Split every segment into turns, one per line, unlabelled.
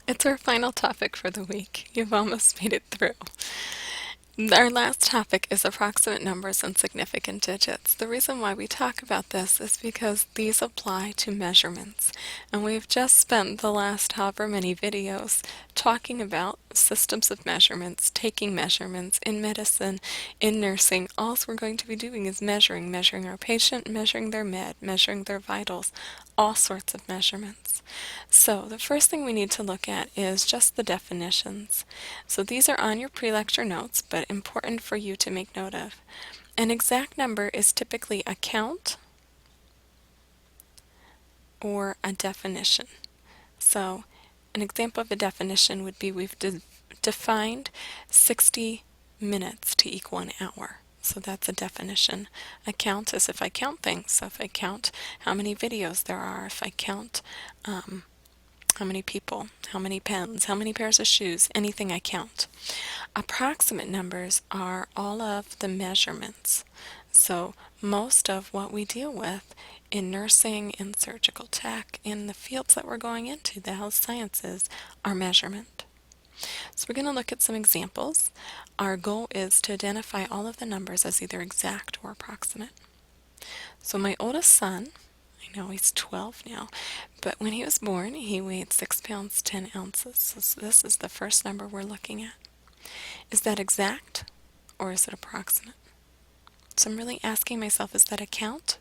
It's our final topic for the week. You've almost made it through. Our last topic is approximate numbers and significant digits. The reason why we talk about this is because these apply to measurements. And we've just spent the last however many videos talking about systems of measurements, taking measurements in medicine, in nursing. All we're going to be doing is measuring our patient, measuring their med, measuring their vitals, all sorts of measurements. So the first thing we need to look at is just the definitions. So these are on your pre-lecture notes, but important for you to make note of. An exact number is typically a count or a definition. So an example of a definition would be we've defined 60 minutes to equal an hour. So that's a definition. A count is if I count things. So if I count how many videos there are, if I count how many people, how many pens, how many pairs of shoes, anything I count. Approximate numbers are all of the measurements. So most of what we deal with in nursing, in surgical tech, in the fields that we're going into, the health sciences, are measurement. So we're going to look at some examples. Our goal is to identify all of the numbers as either exact or approximate. So my oldest son, I know he's 12 now, but when he was born, he weighed 6 pounds 10 ounces. So this is the first number we're looking at. Is that exact or is it approximate? So I'm really asking myself, is that a count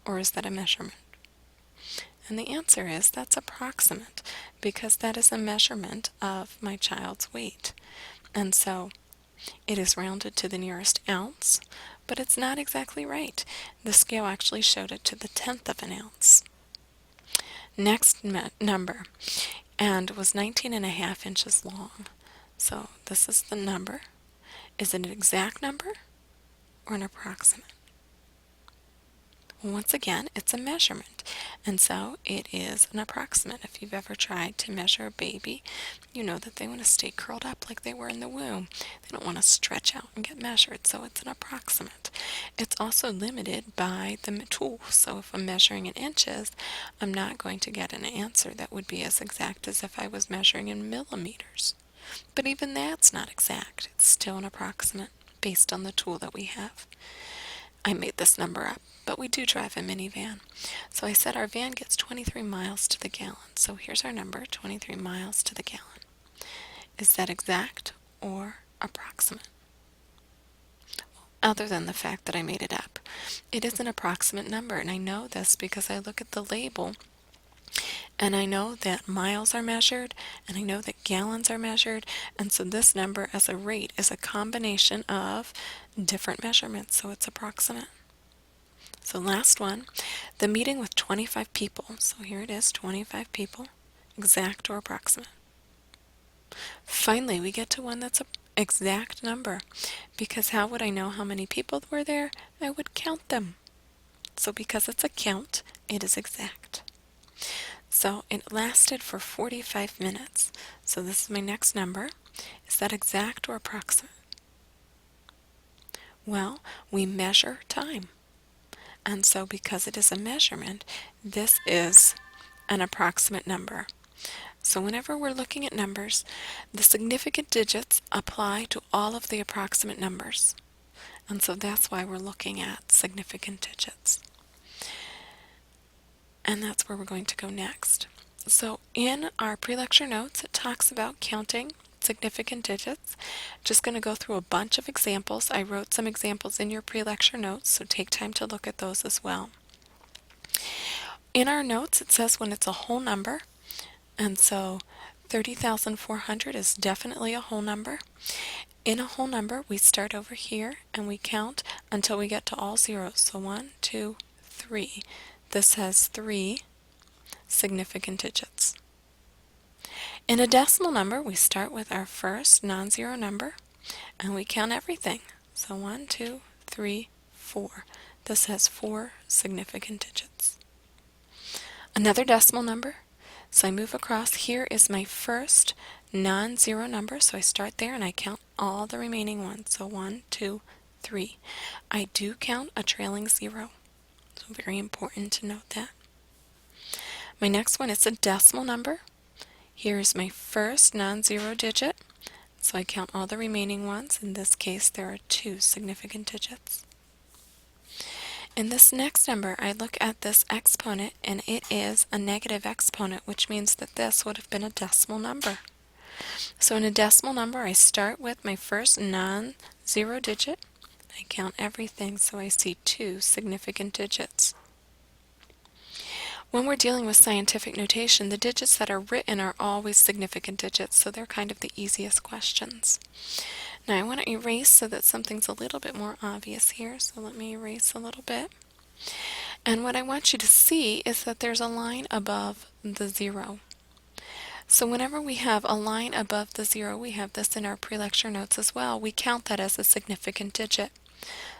or is that a measurement? And the answer is that's approximate because that is a measurement of my child's weight. And so it is rounded to the nearest ounce, but it's not exactly right. The scale actually showed it to the tenth of an ounce. Next number, and was 19.5 inches long. So this is the number. Is it an exact number or an approximate? Well, once again, it's a measurement, and so it is an approximate. If you've ever tried to measure a baby, you know that they want to stay curled up like they were in the womb. They don't want to stretch out and get measured, so it's an approximate. It's also limited by the tool, so if I'm measuring in inches, I'm not going to get an answer that would be as exact as if I was measuring in millimeters. But even that's not exact. It's still an approximate based on the tool that we have. I made this number up, but we do drive a minivan. So I said our van gets 23 miles to the gallon. So here's our number, 23 miles to the gallon. Is that exact or approximate? Other than the fact that I made it up, it is an approximate number, and I know this because I look at the label and I know that miles are measured, and I know that gallons are measured, and so this number as a rate is a combination of different measurements, so it's approximate. So last one, the meeting with 25 people. So here it is, 25 people, exact or approximate. Finally, we get to one that's an exact number, because how would I know how many people were there? I would count them. So because it's a count, it is exact. So it lasted for 45 minutes. So this is my next number. Is that exact or approximate? Well, we measure time. And so because it is a measurement, this is an approximate number. So whenever we're looking at numbers, the significant digits apply to all of the approximate numbers. And so that's why we're looking at significant digits. And that's where we're going to go next. So in our pre-lecture notes, it talks about counting significant digits. Just going to go through a bunch of examples. I wrote some examples in your pre-lecture notes, so take time to look at those as well. In our notes, it says when it's a whole number, and so 30,400 is definitely a whole number. In a whole number, we start over here and we count until we get to all zeros. So 1, 2, 3. This has 3 significant digits. In a decimal number, we start with our first non-zero number and we count everything. So 1, 2, 3, 4. This has 4 significant digits. Another decimal number. So I move across. Here is my first non-zero number. So I start there and I count all the remaining ones. So 1, 2, 3. I do count a trailing zero. So very important to note that. My next one is a decimal number. Here's my first non-zero digit, so I count all the remaining ones. In this case, there are 2 significant digits. In this next number, I look at this exponent, and it is a negative exponent, which means that this would have been a decimal number. So in a decimal number, I start with my first non-zero digit. I count everything, so I see 2 significant digits. When we're dealing with scientific notation, the digits that are written are always significant digits, so they're kind of the easiest questions. Now I want to erase so that something's a little bit more obvious here, so let me erase a little bit. And what I want you to see is that there's a line above the 0. So whenever we have a line above the 0, we have this in our pre-lecture notes as well, we count that as a significant digit.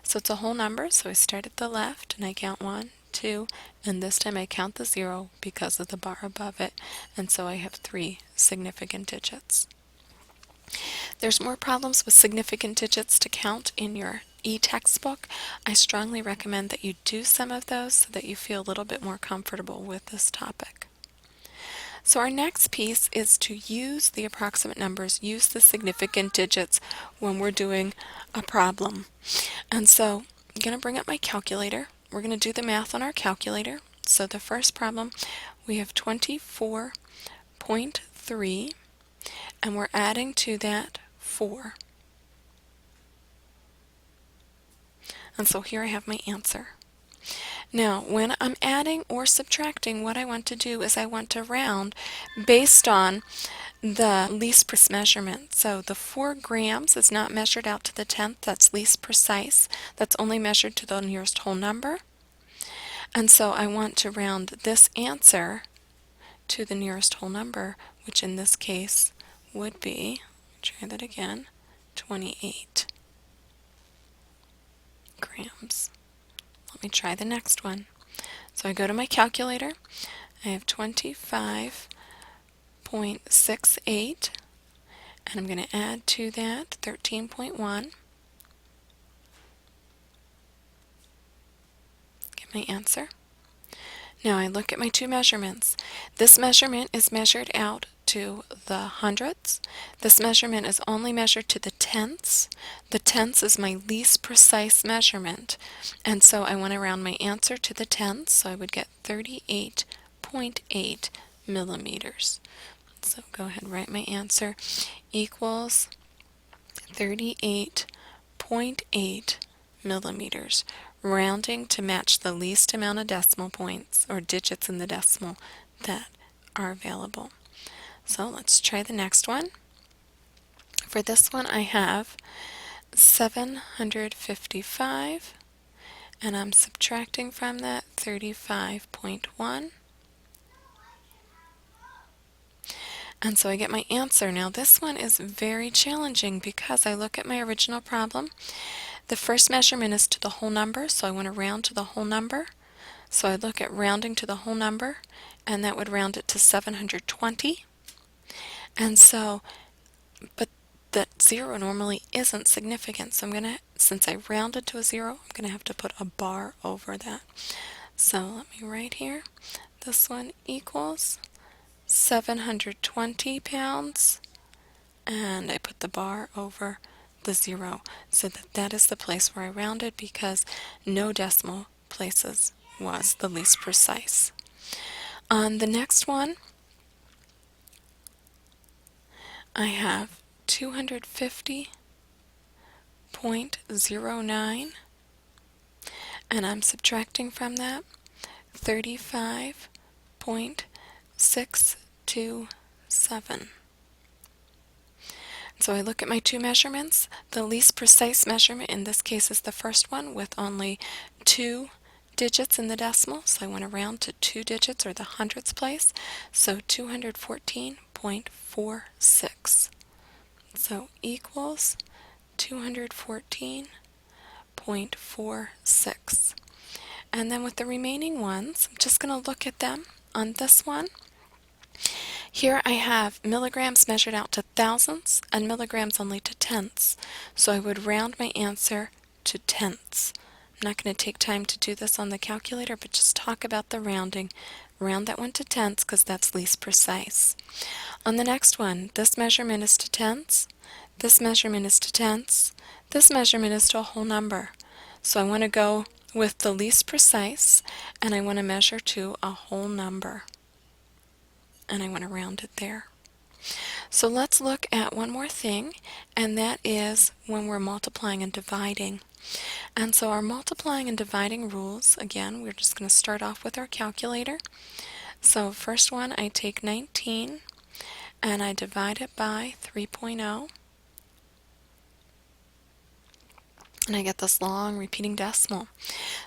So it's a whole number, so I start at the left and I count 1, 2, and this time I count the 0 because of the bar above it, and so I have 3 significant digits. There's more problems with significant digits to count in your e-textbook. I strongly recommend that you do some of those so that you feel a little bit more comfortable with this topic. So our next piece is to use the approximate numbers, use the significant digits when we're doing a problem. And so I'm going to bring up my calculator. We're going to do the math on our calculator. So the first problem, we have 24.3, and we're adding to that 4. And so here I have my answer. Now, when I'm adding or subtracting, what I want to do is I want to round based on the least precise measurement. So the 4 grams is not measured out to the 10th, that's least precise. That's only measured to the nearest whole number. And so I want to round this answer to the nearest whole number, which in this case would be, try that again, 28 grams. Let me try the next one. So I go to my calculator. I have 25.68, and I'm going to add to that 13.1. Get my answer. Now I look at my 2 measurements. This measurement is measured out to the hundredths. This measurement is only measured to the tenths. The tenths is my least precise measurement. And so I want to round my answer to the tenths, so I would get 38.8 millimeters. So go ahead and write my answer equals 38.8 millimeters, rounding to match the least amount of decimal points or digits in the decimal that are available. So let's try the next one. For this one I have 755, and I'm subtracting from that 35.1. And so I get my answer. Now this one is very challenging because I look at my original problem. The first measurement is to the whole number, so I want to round to the whole number. So I look at rounding to the whole number, and that would round it to 720. And so, but that 0 normally isn't significant, so I'm going to, since I rounded to a 0, I'm going to have to put a bar over that. So let me write here, this one equals 720 pounds, and I put the bar over the 0, so that is the place where I rounded because no decimal places was the least precise. On the next one, I have 250.09, and I'm subtracting from that 35.627. So I look at my 2 measurements. The least precise measurement in this case is the first one with only 2 digits in the decimal, so I want to round to 2 digits or the hundredths place, so 214.46. So equals 214.46. And then with the remaining ones, I'm just going to look at them on this one. Here I have milligrams measured out to thousandths and milligrams only to tenths. So I would round my answer to tenths. I'm not going to take time to do this on the calculator, but just talk about the rounding round that one to tenths because that's least precise. On the next one, this measurement is to tenths, this measurement is to tenths, this measurement is to a whole number. So I want to go with the least precise, and I want to measure to a whole number. And I want to round it there. So let's look at one more thing, and that is when we're multiplying and dividing. And so our multiplying and dividing rules, again, we're just going to start off with our calculator. So first one, I take 19 and I divide it by 3.0. And I get this long repeating decimal.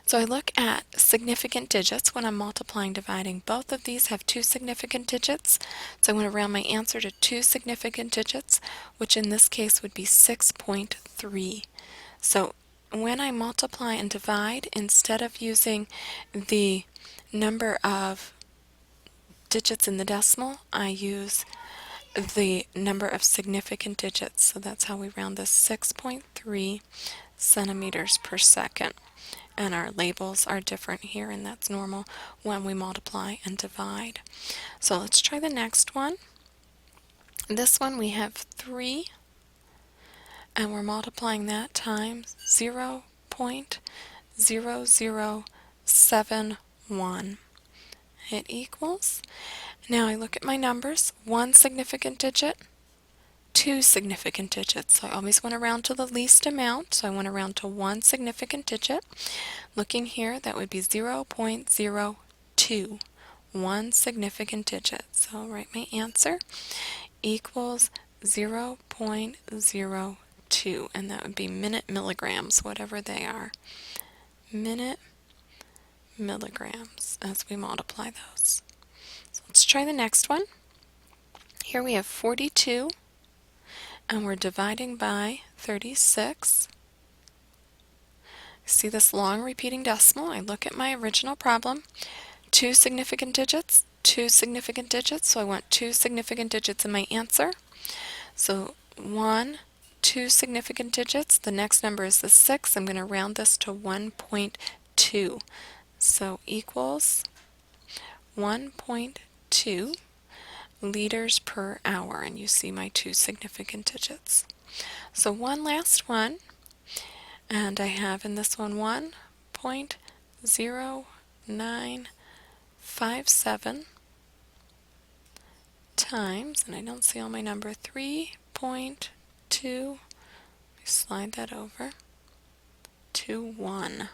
So I look at significant digits when I'm multiplying, dividing. Both of these have two significant digits, so I want to round my answer to two significant digits, which in this case would be 6.3. So when I multiply and divide, instead of using the number of digits in the decimal, I use the number of significant digits. So that's how we round this, 6.3 centimeters per second. And our labels are different here, and that's normal when we multiply and divide. So let's try the next one. This one we have 3, and we're multiplying that times 0.0071. It equals, now I look at my numbers, one significant digit, two significant digits. So I always want to round to the least amount, so I want to round to one significant digit. Looking here, that would be 0.02, one significant digit. So I'll write my answer equals 0.02, and that would be minute milligrams, whatever they are. Minute milligrams as we multiply those. So let's try the next one. Here we have 42, and we're dividing by 36. See this long repeating decimal? I look at my original problem. Two significant digits, so I want two significant digits in my answer. So 1, 2 significant digits. The next number is the 6. I'm going to round this to 1.2. So equals 1.2 liters per hour, and you see my two significant digits. So one last one, and I have in this one 1.0957 times, and I don't see all my number, 3.2, let me slide that over, 21.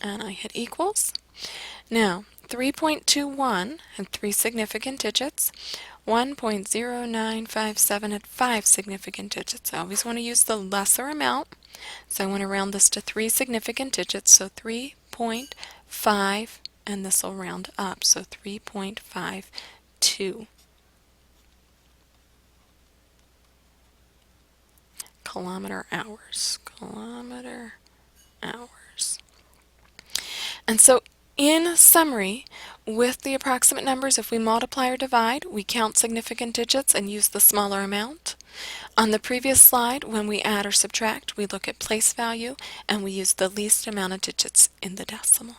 And I hit equals. Now, 3.21 had three significant digits, 1.0957 had five significant digits. I always want to use the lesser amount, so I want to round this to three significant digits, so 3.5, and this will round up, so 3.52. Kilometer hours. And so in summary, with the approximate numbers, if we multiply or divide, we count significant digits and use the smaller amount. On the previous slide, when we add or subtract, we look at place value and we use the least amount of digits in the decimal.